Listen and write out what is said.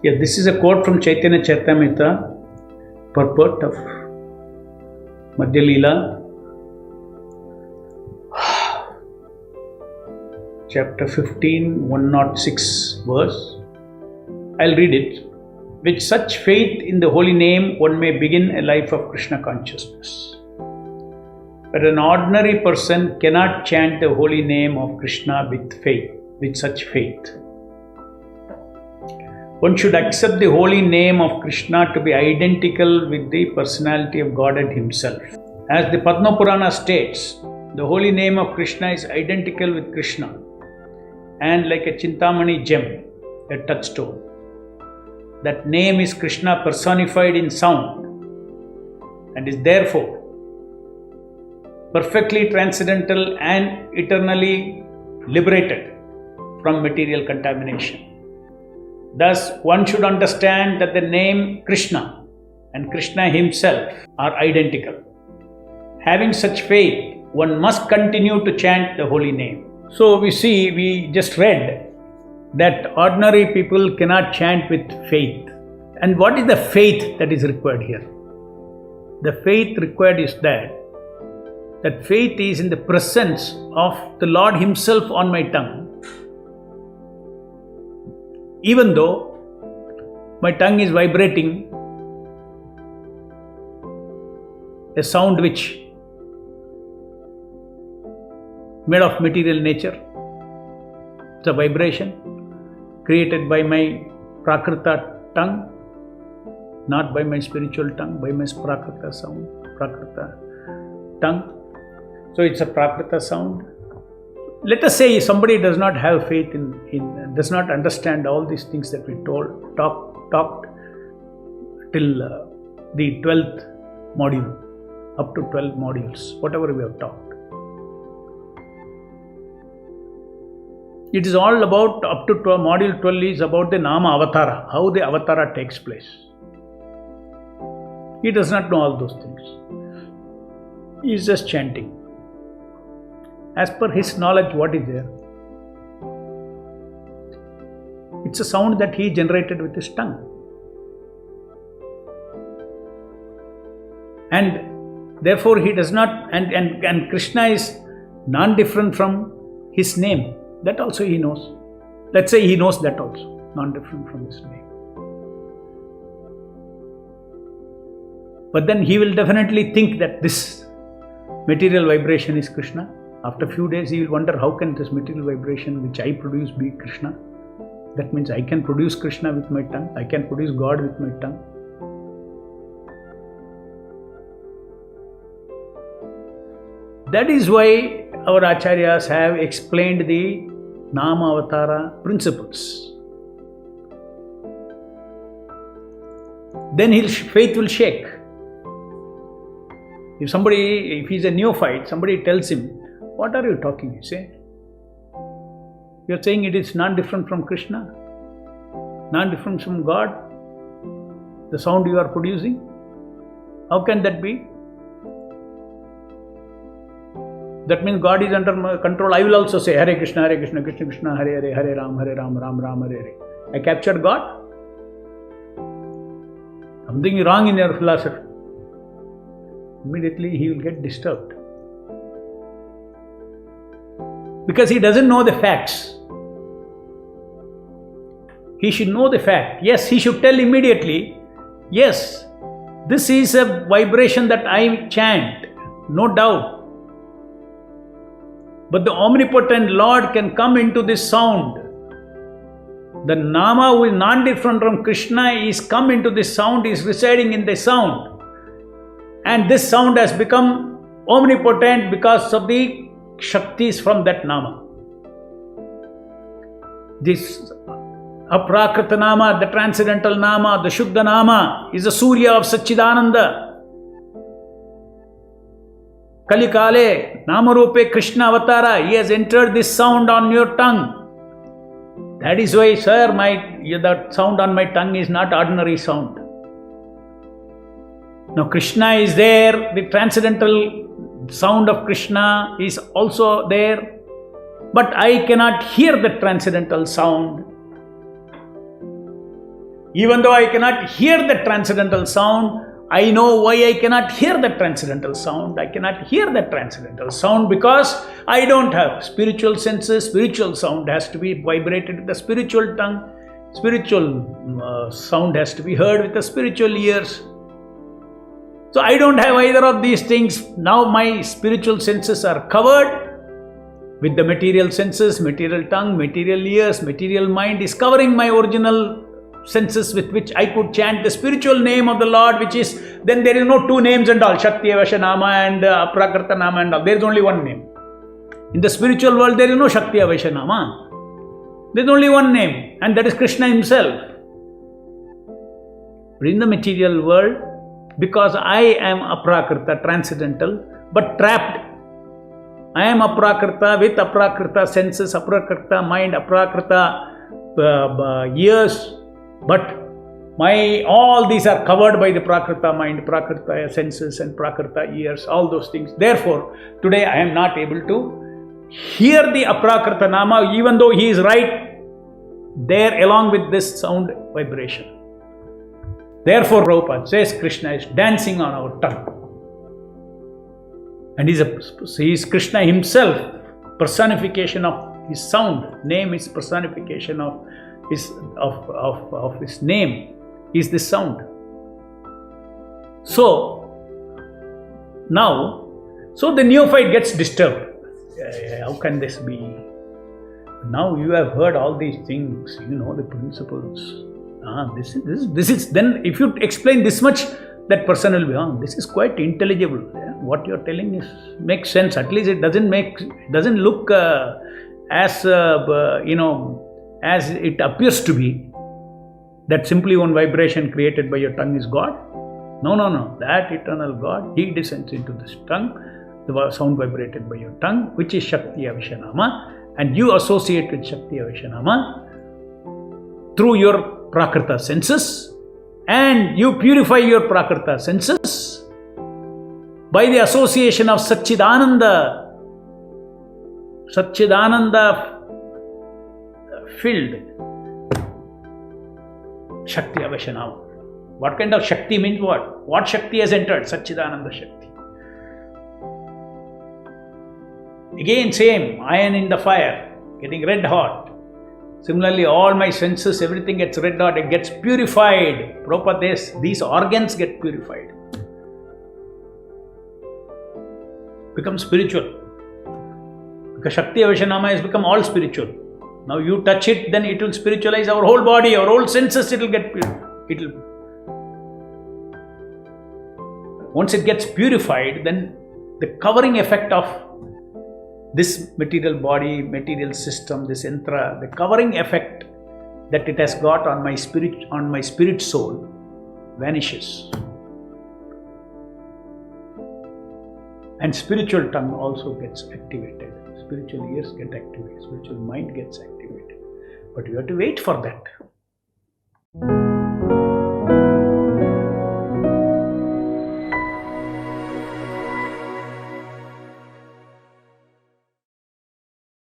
Yeah, this is a quote from Chaitanya Charitamrita, purport of Madhya Leela, chapter 15, 106 verse. I'll read it. With such faith in the holy name, one may begin a life of Krishna consciousness. But an ordinary person cannot chant the holy name of Krishna with such faith. One should accept the holy name of Krishna to be identical with the personality of Godhead himself. As the Padma Purana states, the holy name of Krishna is identical with Krishna and like a Chintamani gem, a touchstone. That name is Krishna personified in sound and is therefore perfectly transcendental and eternally liberated from material contamination. Thus, one should understand that the name Krishna and Krishna himself are identical. Having such faith, one must continue to chant the holy name. So we just read that ordinary people cannot chant with faith. And what is the faith that is required here? The faith required is that faith is in the presence of the Lord himself on my tongue. Even though my tongue is vibrating a sound which made of material nature, it's a vibration created by my Prakrita tongue, not by my spiritual tongue, by my Prakrita sound, Prakrita tongue. So it's a Prakrita sound. Let us say somebody does not have faith does not understand all these things that we talked till the 12th module, up to 12 modules, whatever we have talked. It is all about, up to module 12 is about the Nama Avatara, how the Avatara takes place. He does not know all those things. He is just chanting. As per his knowledge, what is there? It's a sound that he generated with his tongue. And therefore he does not, and Krishna is non-different from his name. That also he knows. Let's say he knows that also, non-different from his name. But then he will definitely think that this material vibration is Krishna. After a few days, he will wonder, how can this material vibration which I produce be Krishna? That means I can produce Krishna with my tongue. I can produce God with my tongue. That is why our Acharyas have explained the Nama Avatara principles. Then his faith will shake. If he's a neophyte, somebody tells him, what are you talking? You say, you're saying it is non-different from Krishna, non-different from God, the sound you are producing. How can that be? That means God is under my control. I will also say Hare Krishna, Krishna Krishna, Hare Hare, Hare Ram, Ram Ram, Hare Hare. I captured God. Something is wrong in your philosophy. Immediately he will get disturbed. Because he doesn't know the facts. He should know the fact. Yes, he should tell immediately, yes, this is a vibration that I chant, no doubt. But the omnipotent Lord can come into this sound. The Nama, who is non-different from Krishna, is come into this sound, is residing in the sound. And this sound has become omnipotent because of the Shaktis from that Nama. This Aprakrita Nama, the transcendental Nama, the Shuddha Nama, is the Surya of Satchidananda. Kalikale, Namarupe Krishna Avatara, he has entered this sound on your tongue. That is why, sir, that sound on my tongue is not ordinary sound. Now Krishna is there, the transcendental sound of Krishna is also there, but I cannot hear the transcendental sound. Even though I cannot hear the transcendental sound, I know why I cannot hear the transcendental sound. I cannot hear the transcendental sound because I don't have spiritual senses. Spiritual sound has to be vibrated with the spiritual tongue. Spiritual sound has to be heard with the spiritual ears. So I don't have either of these things. Now my spiritual senses are covered with the material senses, material tongue, material ears, material mind is covering my original senses with which I could chant the spiritual name of the Lord, which is, then there is no two names and all, Shakti Avasha Nama and Aprakrita Nama and all. There is only one name. In the spiritual world, there is no Shakti Avasha Nama. There is only one name, and that is Krishna himself. But in the material world, because I am Aprakrita, transcendental, but trapped. I am Aprakrita with Aprakrita senses, Aprakrita mind, Aprakrita ears, but all these are covered by the Prakrita mind, Prakrita senses and Prakrita ears, all those things. Therefore, today I am not able to hear the Aprakrita Nama, even though he is right there along with this sound vibration. Therefore, Prabhupada says Krishna is dancing on our tongue. And he is Krishna himself, personification of his sound. Name is personification of his name, is the sound. So, now, the neophyte gets disturbed. How can this be? Now you have heard all these things, you know the principles. This is, then if you explain this much, that person will be, this is quite intelligible. What you are telling makes sense. At least it doesn't look as as it appears to be, that simply one vibration created by your tongue is God. No. That eternal God, he descends into this tongue, the sound vibrated by your tongue, which is Shakti Avishanama, and you associate with Shakti Avishanama through your Prakrita senses, and you purify your Prakrita senses by the association of Satchidananda filled Shakti Avashanama. What kind of Shakti means what? What Shakti has entered? Satchidananda Shakti. Again same, iron in the fire, getting red hot. Similarly, all my senses, everything gets red hot, it gets purified. Prabhupada, these organs get purified. Become spiritual. Because Shakti Avashanama has become all spiritual. Now you touch it, then it will spiritualize our whole body, our whole senses, it will get pure. Once it gets purified, then the covering effect of this material body, material system, this yantra, the covering effect that it has got on my spirit soul vanishes. And spiritual tongue also gets activated. Spiritual ears get activated. Spiritual mind gets activated. But you have to wait for that.